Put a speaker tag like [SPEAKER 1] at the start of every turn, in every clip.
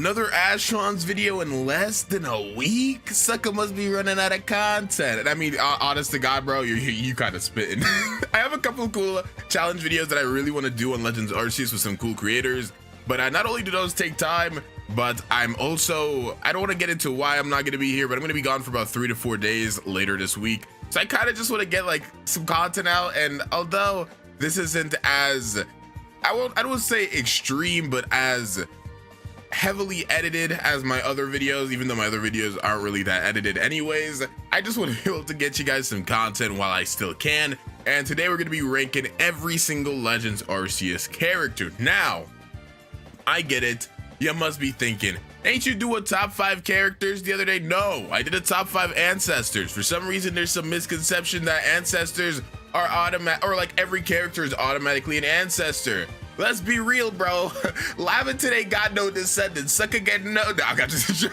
[SPEAKER 1] Another Astrons video in less than a week? Sucker must be running out of content. And I mean, honest to God, bro, you kind of spitting. I have a couple of cool challenge videos that I really want to do on Legends Arceus with some cool creators. But not only do those take time, but I'm also, I don't want to get into why I'm not going to be here, but I'm going to be gone for about 3 to 4 days later this week. So I kind of just want to get like some content out. And although this isn't as, I don't say extreme, but as heavily edited as my other videos, even though my other videos aren't really that edited anyways, I just want to be able to get you guys some content while I still can. And today we're going to be ranking every single Legends Arceus character. Now, I get it. You must be thinking, ain't you do a top 5 characters the other day? No, I did a top 5 ancestors. For some reason, there's some misconception that ancestors are automatic, or like every character is automatically an ancestor. Let's be real, bro. Laventon ain't got no descendants. Sucker get no. No, I got just.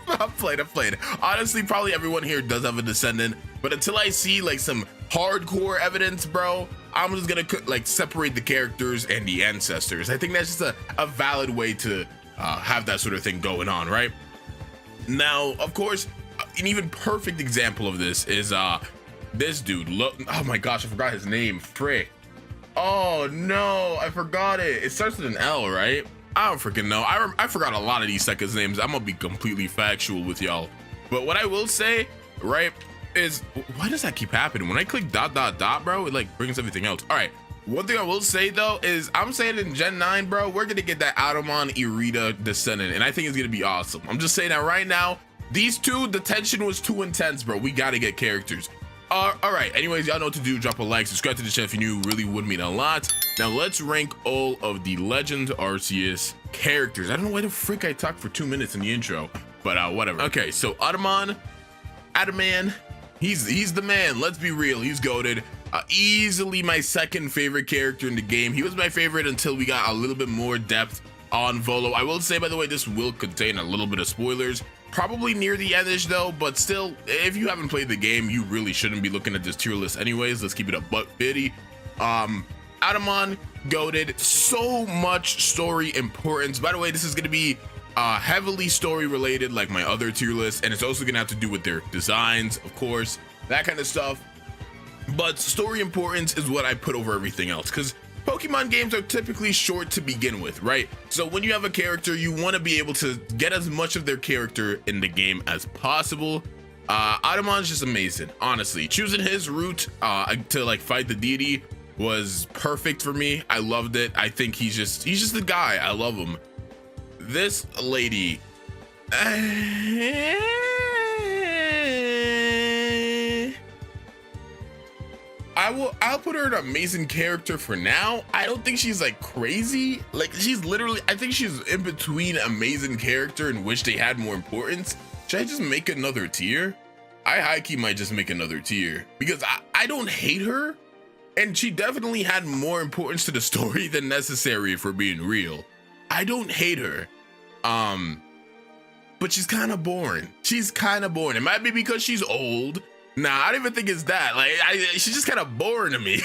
[SPEAKER 1] I'm playing. Honestly, probably everyone here does have a descendant, but until I see like some hardcore evidence, bro, I'm just gonna like separate the characters and the ancestors. I think that's just a valid way to have that sort of thing going on, right? Now, of course, an even perfect example of this is this dude. Look, oh my gosh, I forgot his name. Frick. Oh no, I forgot it. It starts with an L, right? I don't freaking know. I forgot a lot of these seconds names. I'm gonna be completely factual with y'all. But what I will say, right, is why does that keep happening? When I click ... bro, it like brings everything else. All right, one thing I will say though is I'm saying in Gen 9, bro, we're gonna get that Adamant Irida descendant, and I think it's gonna be awesome. I'm just saying that right now. These two, the tension was too intense, bro. We gotta get characters. All right, anyways, y'all know what to do. Drop a like, subscribe to the channel if you really would mean a lot. Now let's rank all of the Legends Arceus characters. I don't know why the frick I talked for 2 minutes in the intro, but whatever. Okay, so Adamant, he's the man. Let's be real, he's goated. Easily my second favorite character in the game. He was my favorite until we got a little bit more depth on Volo. I will say, by the way, this will contain a little bit of spoilers. Probably near the endish though, but still, if you haven't played the game, you really shouldn't be looking at this tier list anyways. Let's keep it a buck 50. Adamant, goated, so much story importance. By the way, this is going to be heavily story related like my other tier list, and it's also going to have to do with their designs, of course, that kind of stuff. But story importance is what I put over everything else, because Pokemon games are typically short to begin with, right? So when you have a character, you want to be able to get as much of their character in the game as possible. Adamant's just amazing, honestly. Choosing his route to like fight the deity was perfect for me. I loved it. I think he's just the guy. I love him. This lady, I'll put her an amazing character for now. I don't think she's like crazy. Like she's literally, I think she's in between amazing character and wish they had more importance. Should I just make another tier? I high-key might just make another tier because I don't hate her, and she definitely had more importance to the story than necessary, if we're being real. I don't hate her, but she's kind of boring. It might be because she's old. Nah, I don't even think it's that. Like, she's just kind of boring to me.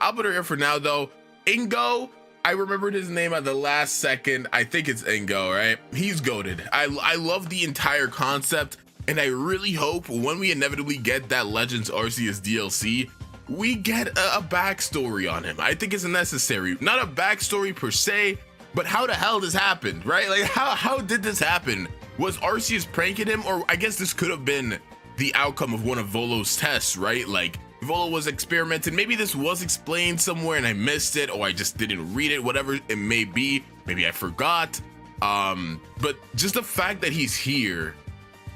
[SPEAKER 1] I'll put her here for now, though. Ingo, I remembered his name at the last second. I think it's Ingo, right? He's goated. I love the entire concept, and I really hope when we inevitably get that Legends Arceus DLC, we get a backstory on him. I think it's necessary. Not a backstory per se, but how the hell this happened, right? Like, how did this happen? Was Arceus pranking him? Or I guess this could have been the outcome of one of Volo's tests, right? Like Volo was experimenting. Maybe this was explained somewhere and I missed it, or I just didn't read it, whatever it may be. Maybe I forgot. But just the fact that he's here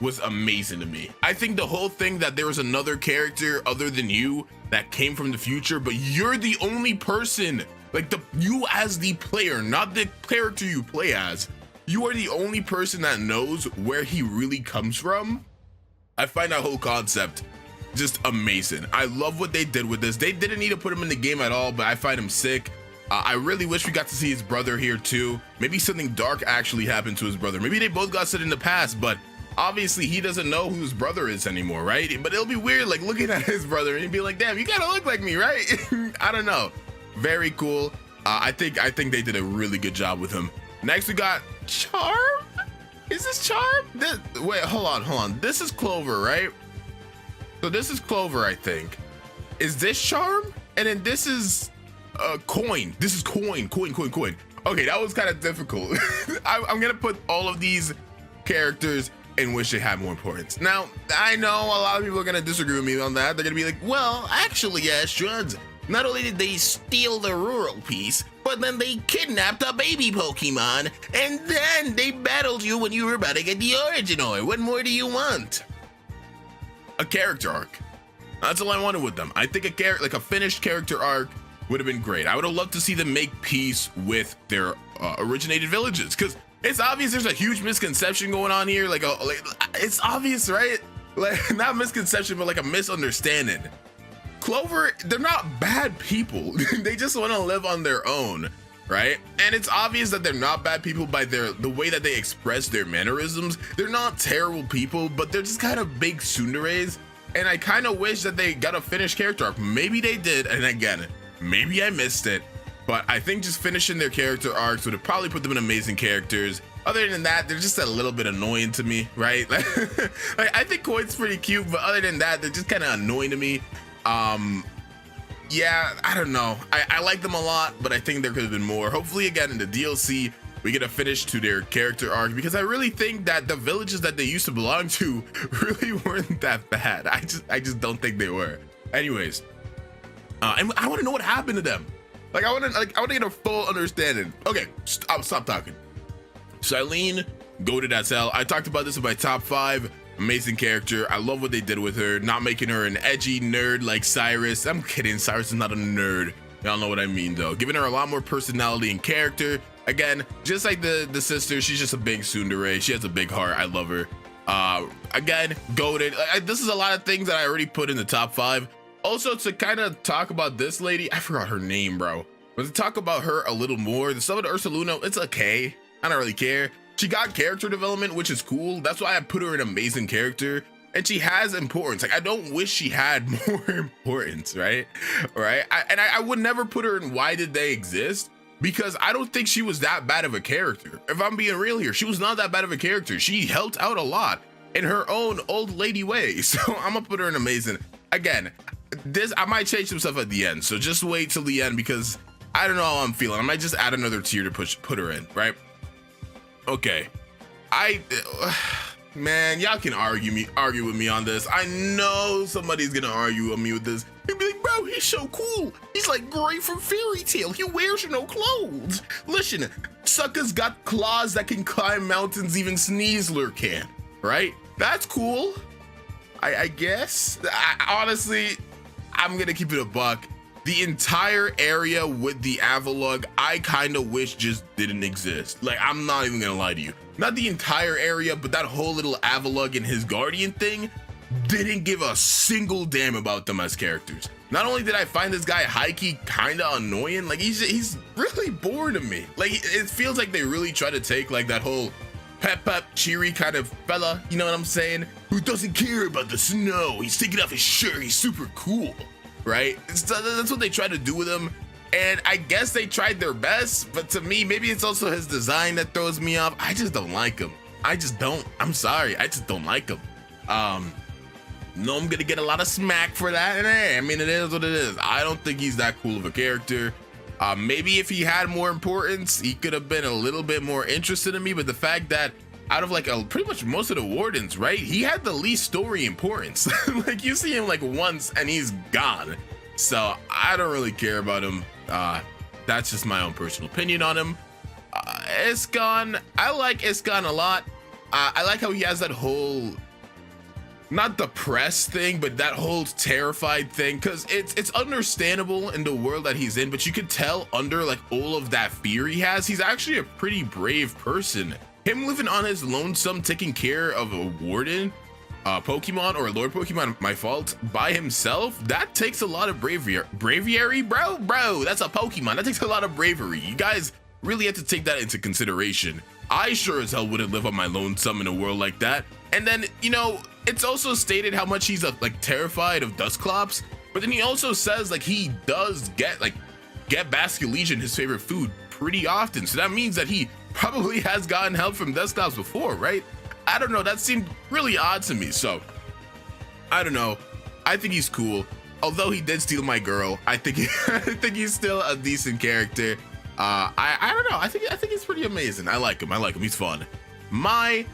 [SPEAKER 1] was amazing to me. I think the whole thing that there was another character other than you that came from the future, but you're the only person, like you as the player, not the character you play as. You are the only person that knows where he really comes from. I find that whole concept just amazing. I love what they did with this. They didn't need to put him in the game at all, but I find him sick. I really wish we got to see his brother here too. Maybe something dark actually happened to his brother. Maybe they both got set in the past, but obviously he doesn't know who his brother is anymore, right? But it'll be weird like looking at his brother and he'd be like, damn, you kind of look like me, right? I don't know. Very cool. I think they did a really good job with him. Next we got Charm. Is this Charm? Wait, hold on. This is Clover, right? So this is Clover, I think. Is this Charm? And then this is Coin. This is Coin. Okay, that was kind of difficult. I'm gonna put all of these characters in which they have more importance. Now, I know a lot of people are gonna disagree with me on that. They're gonna be like, well, actually, Astrons, not only did they steal the rural piece, but then they kidnapped a baby Pokemon, and then they battled you when you were about to get the origin ore. What more do you want? A character arc. That's all I wanted with them. I think a finished character arc would have been great. I would have loved to see them make peace with their originated villages, because it's obvious there's a huge misconception going on here. Like it's obvious, right? Like, not misconception, but like a misunderstanding. Clover, they're not bad people. They just want to live on their own, right? And it's obvious that they're not bad people by the way that they express their mannerisms. They're not terrible people, but they're just kind of big tsunderes. And I kind of wish that they got a finished character arc. Maybe they did, and again, maybe I missed it. But I think just finishing their character arcs would have probably put them in amazing characters. Other than that, they're just a little bit annoying to me, right? Like, I think Coin's pretty cute, but other than that, they're just kind of annoying to me. Yeah, I don't know. I like them a lot, but I think there could have been more. Hopefully, again, in the DLC, we get a finish to their character arc, because I really think that the villages that they used to belong to really weren't that bad. I just don't think they were. Anyways, and I want to know what happened to them. Like, I want to get a full understanding. Okay, I'll stop talking. Cyellene, goated as hell. I talked about this in my top 5. Amazing character. I love what they did with her, not making her an edgy nerd like Cyrus. I'm kidding, Cyrus is not a nerd. Y'all know what I mean though. Giving her a lot more personality and character. Again, just like the sister, she's just a big tsundere. She has a big heart. I love her. Again, goated. This is a lot of things that I already put in the top 5. Also, to kind of talk about this lady, I forgot her name, bro. But to talk about her a little more, the stuff with Ursaluno, it's okay. I don't really care. She got character development, which is cool. That's why I put her in amazing character. And she has importance. Like, I don't wish she had more importance, right? I would never put her in why did they exist, because I don't think she was that bad of a character. If I'm being real here, she was not that bad of a character. She helped out a lot in her own old lady way. So I'm gonna put her in amazing. Again, I might change some stuff at the end. So just wait till the end, because I don't know how I'm feeling. I might just add another tier to put her in, right? Okay. Man, y'all can argue with me on this. I know somebody's gonna argue with me with this. They'd be like, bro, he's so cool. He's like Gray from Fairy Tail. He wears no clothes. Listen, suckers got claws that can climb mountains even Sneasler can, right? That's cool. I guess. Honestly, I'm gonna keep it a buck. The entire area with the Avalugg, I kind of wish just didn't exist. Like, I'm not even gonna lie to you. Not the entire area, but that whole little Avalugg and his guardian thing didn't give a single damn about them as characters. Not only did I find this guy high-key kind of annoying, like he's really boring to me. Like, it feels like they really try to take like that whole pep, cheery kind of fella, you know what I'm saying? Who doesn't care about the snow. He's taking off his shirt. He's super cool. Right? That's what they try to do with him, and I guess they tried their best, but to me, maybe it's also his design that throws me off. I just don't like him. I just don't. I'm sorry. I just don't like him. No, I'm gonna get a lot of smack for that, and hey, I mean, it is what it is. I don't think he's that cool of a character. Maybe if he had more importance, he could have been a little bit more interested in me, but the fact that out of like pretty much most of the wardens, right, he had the least story importance. Like, you see him like once and he's gone. So I don't really care about him. That's just my own personal opinion on him. Iscan, I like Iscan a lot. I like how he has that whole, not depressed thing, but that whole terrified thing, because it's understandable in the world that he's in, but you could tell under like all of that fear he has, he's actually a pretty brave person. Him living on his lonesome, taking care of a warden Pokemon, or a Lord Pokemon, my fault, by himself, that takes a lot of bravery, bro, that's a Pokemon. That takes a lot of bravery. You guys really have to take that into consideration. I sure as hell wouldn't live on my lonesome in a world like that. And then, you know, it's also stated how much he's like terrified of Dusclops, but then he also says like he does get Basculegion, his favorite food, pretty often. So that means that he probably has gotten help from Dusclops before, right? I don't know, that seemed really odd to me. So I don't know, I think he's cool. Although he did steal my girl, I think I think he's still a decent character. I don't know, I think he's pretty amazing. I like him, he's fun. Mai,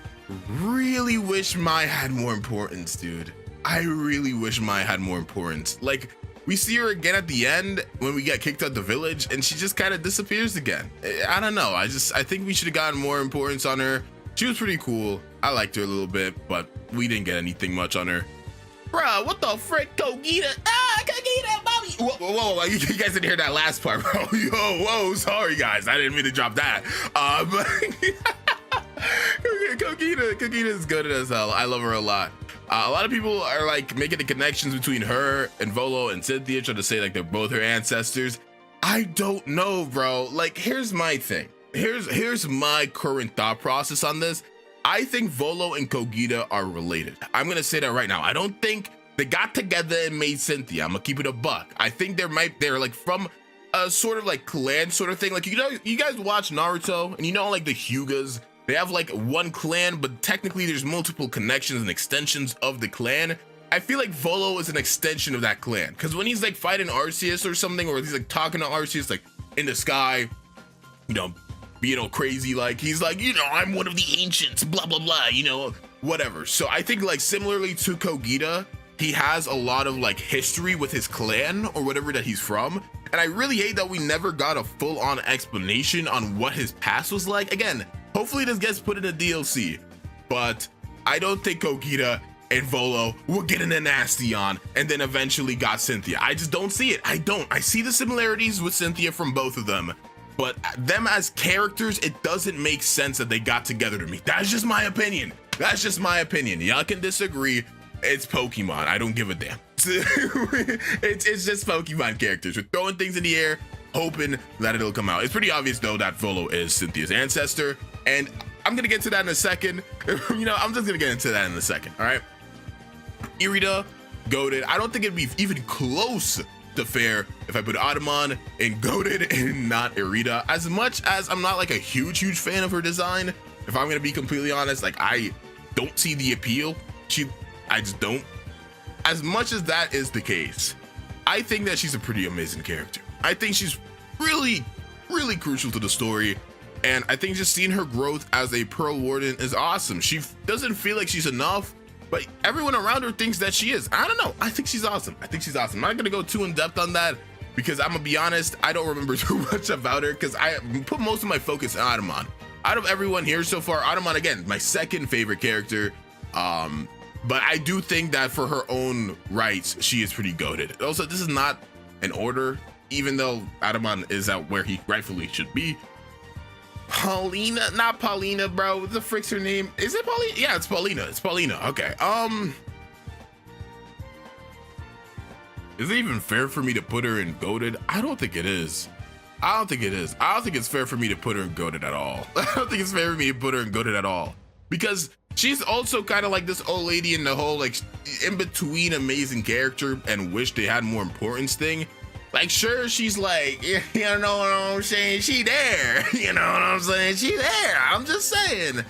[SPEAKER 1] really wish Mai had more importance, dude. I really wish Mai had more importance. Like, we see her again at the end when we get kicked out the village, and she just kind of disappears again. I don't know, I think we should have gotten more importance on her. She was pretty cool, I liked her a little bit, but we didn't get anything much on her. Bruh, what the frick, Cogita? Ah, Cogita, mommy! Whoa, you guys didn't hear that last part, bro. Yo, whoa, sorry guys, I didn't mean to drop that. But Cogita is good as hell. I love her a lot. A lot of people are like making the connections between her and Volo and Cynthia, trying to say like they're both her ancestors. I don't know, bro. Like, here's my thing. Here's my current thought process on this. I think Volo and Cogita are related. I'm gonna say that right now. I don't think they got together and made Cynthia. I'm gonna keep it a buck. I think they're like from a sort of like clan sort of thing. Like, you know, you guys watch Naruto and you know, like the Hyugas, they have like one clan, but technically there's multiple connections and extensions of the clan. I feel like Volo is an extension of that clan, because when he's like fighting Arceus or something, or he's like talking to Arceus like in the sky, you know, being all crazy, like he's like, you know, I'm one of the ancients, blah blah blah, you know, whatever. So I think like similarly to Cogita, he has a lot of like history with his clan or whatever that he's from. And I really hate that we never got a full-on explanation on what his past was like. Again, hopefully this gets put in a DLC, but I don't think Cogita and Volo will get in a nasty on and then eventually got Cynthia. I just don't see it. I see the similarities with Cynthia from both of them, but them as characters, it doesn't make sense that they got together to me. That's just my opinion. Y'all can disagree. It's Pokemon. I don't give a damn. It's just Pokemon characters. We're throwing things in the air, hoping that it'll come out. It's pretty obvious though that Volo is Cynthia's ancestor, and I'm gonna get to that in a second. You know, I'm just gonna get into that in a second. All right. Irida, goated. I don't think it'd be even close to fair if I put Adamant and goated and not Irida. As much as I'm not like a huge fan of her design, if I'm gonna be completely honest, like I don't see the appeal. I just don't. As much as that is the case, I think that she's a pretty amazing character. I think she's really crucial to the story, and I think just seeing her growth as a Pearl Warden is awesome. She doesn't feel like she's enough, but everyone around her thinks that she is. I don't know. I think she's awesome. I'm not gonna go too in depth on that because I'm gonna be honest, I don't remember too much about her because I put most of my focus on Adamant. Out of everyone here so far, Adamant, again, my second favorite character. But I do think that for her own rights, she is pretty goated. Also, this is not an order, even though Adamant is out where he rightfully should be. Palina, not Palina, bro. What the frick's her name? Is it Palina? Yeah, it's Palina. It's Palina. Okay. Is it even fair for me to put her in goated? I don't think it is. I don't think it's fair for me to put her in goated at all. I don't think it's fair for me to put her in goated at all, because she's also kind of like this old lady in the whole like in between amazing character and wish they had more importance thing. Like, sure, she's like, you know what I'm saying? She there, you know what I'm saying? She there. I'm just saying.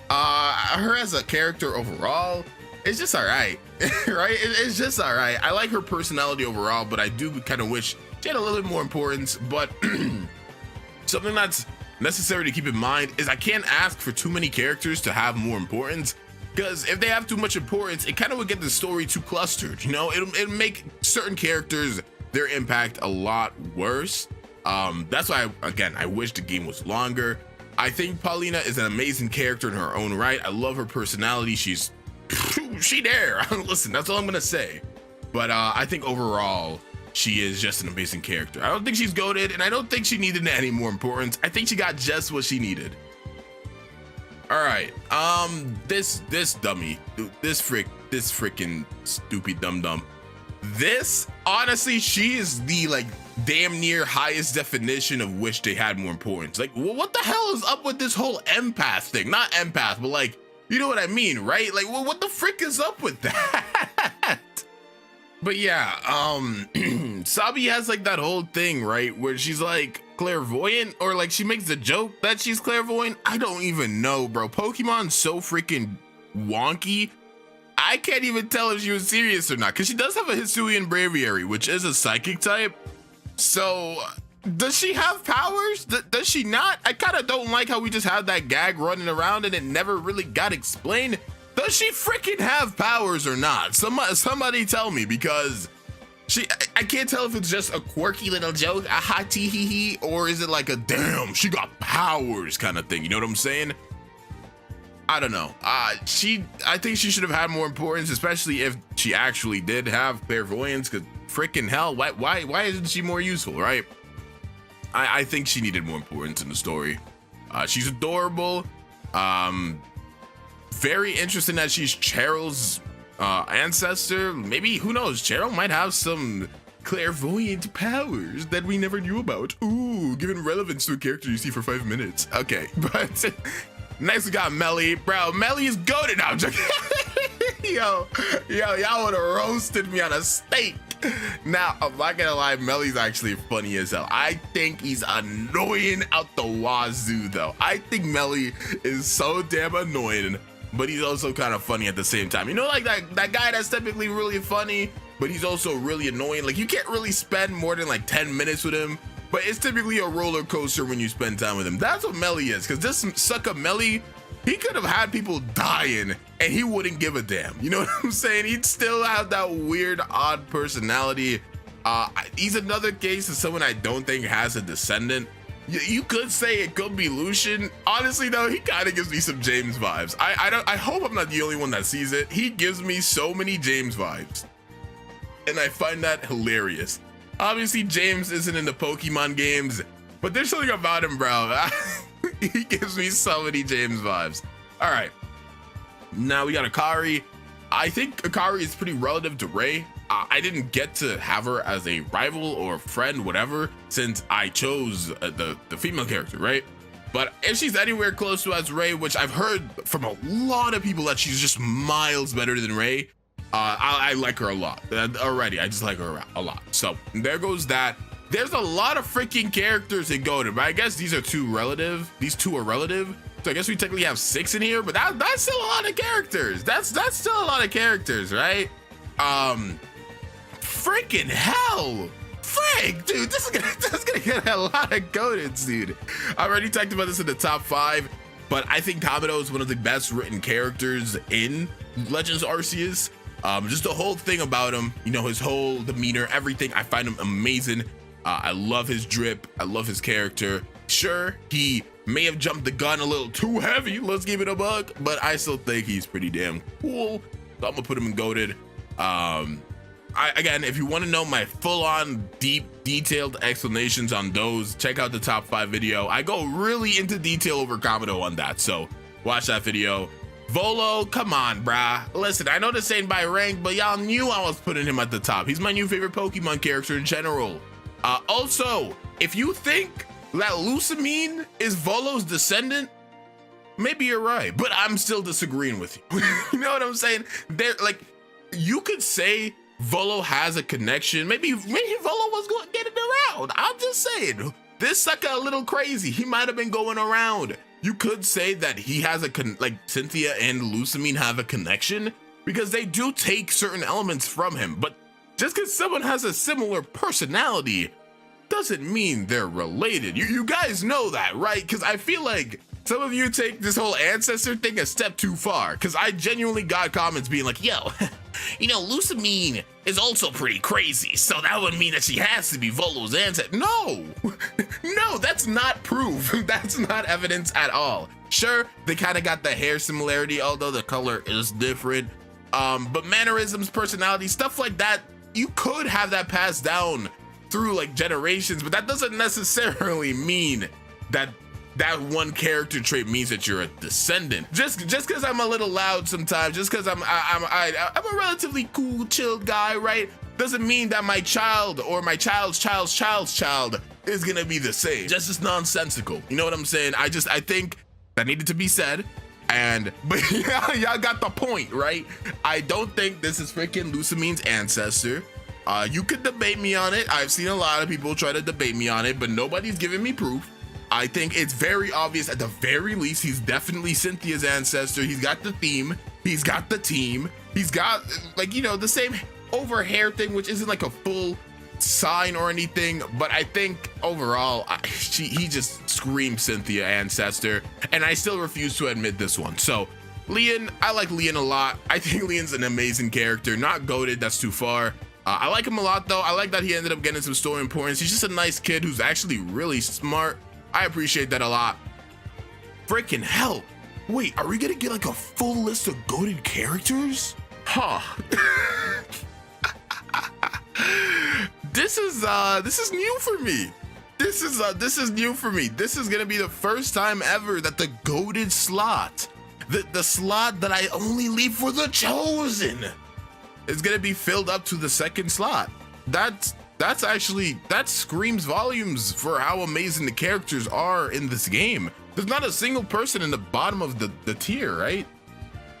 [SPEAKER 1] Her as a character overall, it's just all right, right? It's just all right. I like her personality overall, but I do kind of wish she had a little bit more importance. But something that's necessary to keep in mind is I can't ask for too many characters to have more importance, because if they have too much importance, it kind of would get the story too clustered. You know, it'll make certain characters, their impact a lot worse. That's why, again, I wish the game was longer. I think Palina is an amazing character in her own right. I love her personality. She there. Listen, that's all I'm gonna say. But I think overall, she is just an amazing character. I don't think she's goated, and I don't think she needed any more importance. I think she got just what she needed. All right, this dummy, this freaking stupid dum-dum. This, honestly, she is the like damn near highest definition of wish they had more importance. Like, what the hell is up with this whole empath thing? Not empath, but like, you know what I mean, right? Like, what the frick is up with that? But yeah, Sabi has like that whole thing, right, where she's like, clairvoyant, or like she makes the joke that she's clairvoyant. I don't even know, bro. Pokemon's so freaking wonky. I can't even tell if she was serious or not, because she does have a Hisuian Braviary, which is a psychic type. So does she have powers? Does she not? I kind of don't like how we just had that gag running around and it never really got explained. Does she freaking have powers or not? Somebody tell me, because I can't tell if it's just a quirky little joke, a ha tee hee hee, or is it like a damn, she got powers kind of thing. You know what I'm saying? I don't know. I think she should have had more importance, especially if she actually did have clairvoyance, because freaking hell, why isn't she more useful, right? I think she needed more importance in the story. She's adorable. Very interesting that she's Cheryl's ancestor. Maybe, who knows, Cheryl might have some clairvoyant powers that we never knew about. Ooh, giving relevance to a character you see for 5 minutes. Okay, but next we got Melli. Bro, Melli is goated now. Yo, y'all would have roasted me on a steak. Now, I'm not gonna lie, Melli's actually funny as hell. I think he's annoying out the wazoo, though. I think Melli is so damn annoying, but he's also kind of funny at the same time. You know, like that guy that's typically really funny, but he's also really annoying. Like, you can't really spend more than like 10 minutes with him, but it's typically a roller coaster when you spend time with him. That's what Melli is, because this sucker Melli, he could have had people dying and he wouldn't give a damn. You know what I'm saying? He'd still have that weird, odd personality. He's another case of someone I don't think has a descendant. You could say it could be Lucian. Honestly, though, he kind of gives me some James vibes. I hope I'm not the only one that sees it. He gives me so many James vibes, and I find that hilarious. Obviously, James isn't in the Pokemon games, but there's something about him, bro. He gives me so many James vibes. All right, now we got Akari. I think Akari is pretty relative to Ray. I didn't get to have her as a rival or friend, whatever, since I chose the female character, right? But if she's anywhere close to as Ray, which I've heard from a lot of people that she's just miles better than Ray, I like her a lot already. I just like her a lot. So there goes that. There's a lot of freaking characters in Golden, but I guess these two are relative. So I guess we technically have 6 in here, but that's still a lot of characters. That's still a lot of characters, right? Freaking hell. Frick, dude, this is gonna get a lot of goateds, dude. I already talked about this in the top 5, but I think Kamado is one of the best written characters in Legends Arceus. Just the whole thing about him, you know, his whole demeanor, everything, I find him amazing. I love his drip. I love his character. Sure, he may have jumped the gun a little too heavy, let's give it a buck, but I still think he's pretty damn cool. So I'm gonna put him in goated. Again, if you want to know my full-on deep detailed explanations on those, check out the top 5 video. I go really into detail over Kamado on that, so watch that video. Volo, come on, brah. Listen, I know this ain't by rank, but y'all knew I was putting him at the top. He's my new favorite Pokemon character in general. Also, if you think that Lusamine is Volo's descendant, maybe you're right, but I'm still disagreeing with you. You know what I'm saying? Like, you could say Volo has a connection. Maybe Volo was going to get it around. I'm just saying, this sucker a little crazy. He might have been going around. You could say that he has like Cynthia and Lusamine have a connection, because they do take certain elements from him. But just because someone has a similar personality doesn't mean they're related. You guys know that, right? Because I feel like some of you take this whole ancestor thing a step too far, because I genuinely got comments being like, yo, you know, Lusamine is also pretty crazy, so that would mean that she has to be Volo's ancestor. No, no, that's not proof. That's not evidence at all. Sure, they kind of got the hair similarity, although the color is different. But mannerisms, personality, stuff like that, you could have that passed down through like generations, but that doesn't necessarily mean that one character trait means that you're a descendant. Just because I'm a little loud sometimes, just because I'm a relatively cool, chilled guy, right? Doesn't mean that my child or my child's child is gonna be the same. Just as nonsensical. You know what I'm saying? I think that needed to be said. But y'all got the point, right? I don't think this is freaking Lusamine's ancestor. You could debate me on it. I've seen a lot of people try to debate me on it, but nobody's giving me proof. I think it's very obvious. At the very least, he's definitely Cynthia's ancestor. He's got the theme. He's got the team. He's got, like, you know, the same over hair thing, which isn't like a full sign or anything, but I think overall he just screams Cynthia ancestor, and I still refuse to admit this one. So Leon, I like Leon a lot. I think Leon's an amazing character. Not goated, that's too far. I like him a lot though. I like that he ended up getting some story importance. He's just a nice kid who's actually really smart. I appreciate that a lot. Freaking hell, wait, are we gonna get like a full list of goated characters? Huh. This is new for me. This is new for me. This is gonna be the first time ever that the goated slot, the slot that I only leave for the chosen, is gonna be filled up to the second slot. That screams volumes for how amazing the characters are in this game. There's not a single person in the bottom of the tier, right?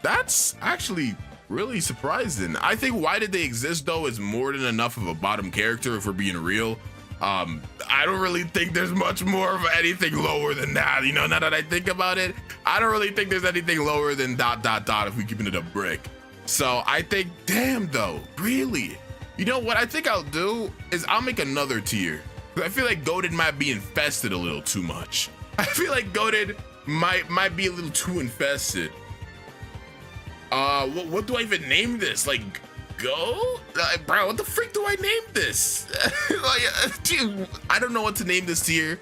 [SPEAKER 1] That's actually really surprising. I think why did they exist though is more than enough of a bottom character if we're being real. I don't really think there's much more of anything lower than that. You know, now that I think about it, I don't really think there's anything lower than ... if we keeping it a brick. So I think, damn though, really? You know what I think I'll do is I'll make another tier. I feel like goated might be infested a little too much. I feel like goated might be a little too infested. What do I even name this? Like, go? Bro, what the freak do I name this? Dude, I don't know what to name this tier.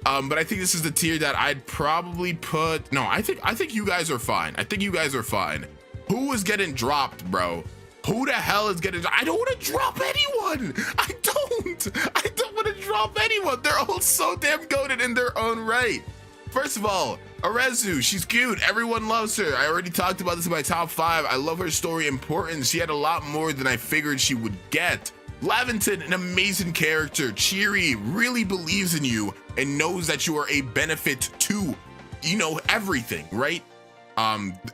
[SPEAKER 1] But I think this is the tier that I'd probably put. No, I think you guys are fine. I think you guys are fine. Who is getting dropped, bro? Who the hell is getting? I don't want to drop anyone. I don't want to drop anyone. They're all so damn goated in their own right. First of all, Arezu, she's cute. Everyone loves her. I already talked about this in my top 5. I love her story importance. She had a lot more than I figured she would get. Laventon, an amazing character. Cheery, really believes in you and knows that you are a benefit to, you know, everything, right?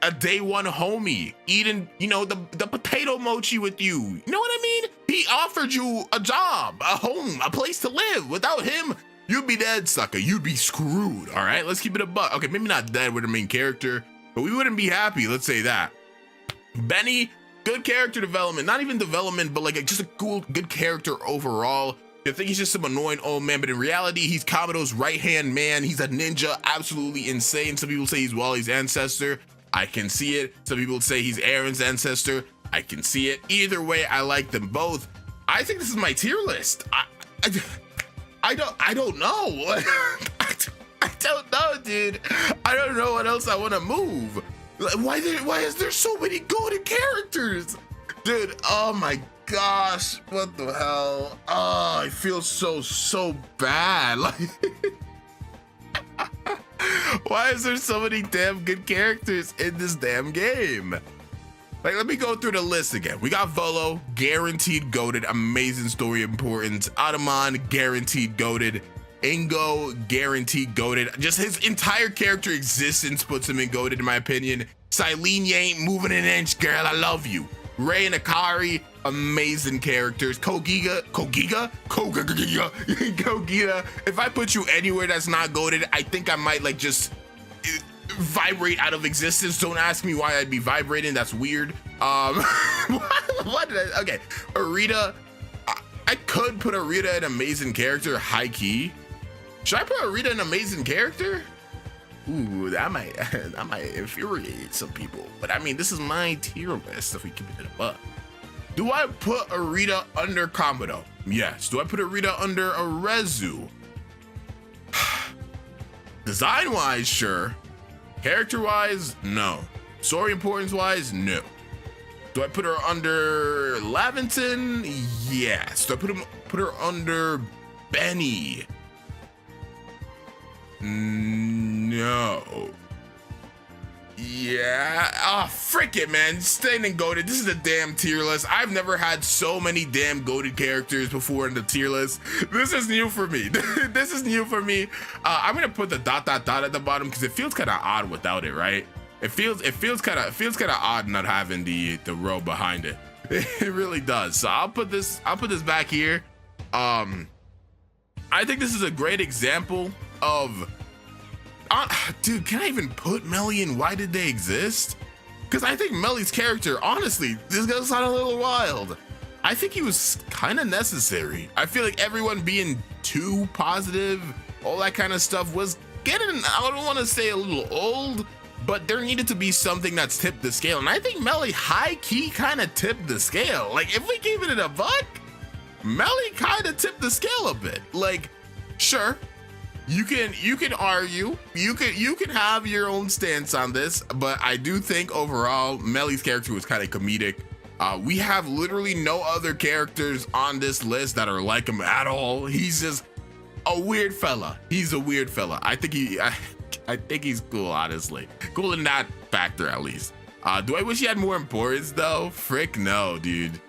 [SPEAKER 1] A day one homie, eating, you know, the potato mochi with you. You know what I mean? He offered you a job, a home, a place to live. Without him, you'd be dead, sucker. You'd be screwed. All right, let's keep it a buck. Okay, maybe not dead with the main character, but we wouldn't be happy. Let's say that. Beni, good character development. Not even development, but like just a cool, good character overall. I think he's just some annoying old man, but in reality, he's Kamado's right-hand man. He's a ninja, absolutely insane. Some people say he's Wally's ancestor. I can see it. Some people say he's Aaron's ancestor. I can see it. Either way, I like them both. I think this is my tier list. I don't know. I don't know, dude. I don't know what else I want to move. Why is there so many golden characters? Dude, oh my gosh, what the hell? Oh, I feel so bad. Like, why is there so many damn good characters in this damn game? Like, let me go through the list again. We got Volo, guaranteed goated, amazing story importance. Adamant, guaranteed goated. Ingo, guaranteed goated. Just his entire character existence puts him in goated, in my opinion. Cyellene, you ain't moving an inch, girl. I love you. Ray and Akari, amazing characters. Cogita. If I put you anywhere that's not goated, I think I might like just vibrate out of existence. Don't ask me why I'd be vibrating. That's weird. What did I? Okay, Irida. I could put Irida an amazing character, high key. Should I put Irida an amazing character? Ooh, that might infuriate some people. But I mean, this is my tier list if we keep it above. Do I put Irida under Kamado? Yes. Do I put Irida under Arezu? Design-wise, sure. Character-wise, no. Story importance-wise, no. Do I put her under Laventon? Yes. Do I put her under Beni? No. Yeah. Oh, frick it, man. Staying in goated. This is a damn tier list. I've never had so many damn goated characters before in the tier list. This is new for me. This is new for me. I'm gonna put the ... at the bottom because it feels kind of odd without it, right? It feels kind of odd not having the row behind it. It really does. So I'll put this back here. I think this is a great example of dude, can I even put Melli in Why Did They Exist? Because I think Melli's character, honestly, this is gonna sound a little wild, I think he was kind of necessary. I feel like everyone being too positive, all that kind of stuff was getting, I don't want to say a little old, but there needed to be something that's tipped the scale. And I think Melli high-key kind of tipped the scale. Like, if we gave it a buck, Melli kind of tipped the scale a bit. Like, sure, you can argue, you can have your own stance on this, but I do think overall Melli's character was kind of comedic. We have literally no other characters on this list that are like him at all. He's just a weird fella. He's a weird fella. I think he's cool, honestly. Cool in that factor, at least. Do I wish he had more importance, though? Frick no, dude.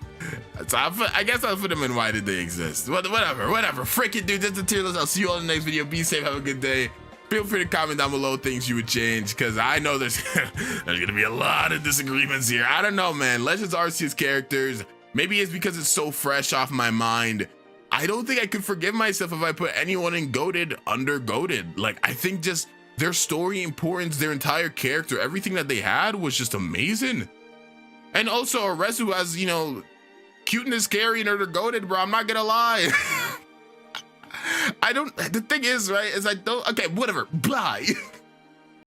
[SPEAKER 1] So I guess I'll put him in Why Did They Exist? Whatever. Frick it, dude. That's the tier list. I'll see you all in the next video. Be safe. Have a good day. Feel free to comment down below things you would change, because I know there's gonna be a lot of disagreements here. I don't know, man. Legends Arceus characters, maybe it's because it's so fresh off my mind. I don't think I could forgive myself if I put anyone in goated under goated. Like, I think just their story importance, their entire character, everything that they had was just amazing. And also Arceus has, you know, cuteness carrying her to goated, bro. I'm not gonna lie. The thing is, right, is I don't, okay, whatever, bye.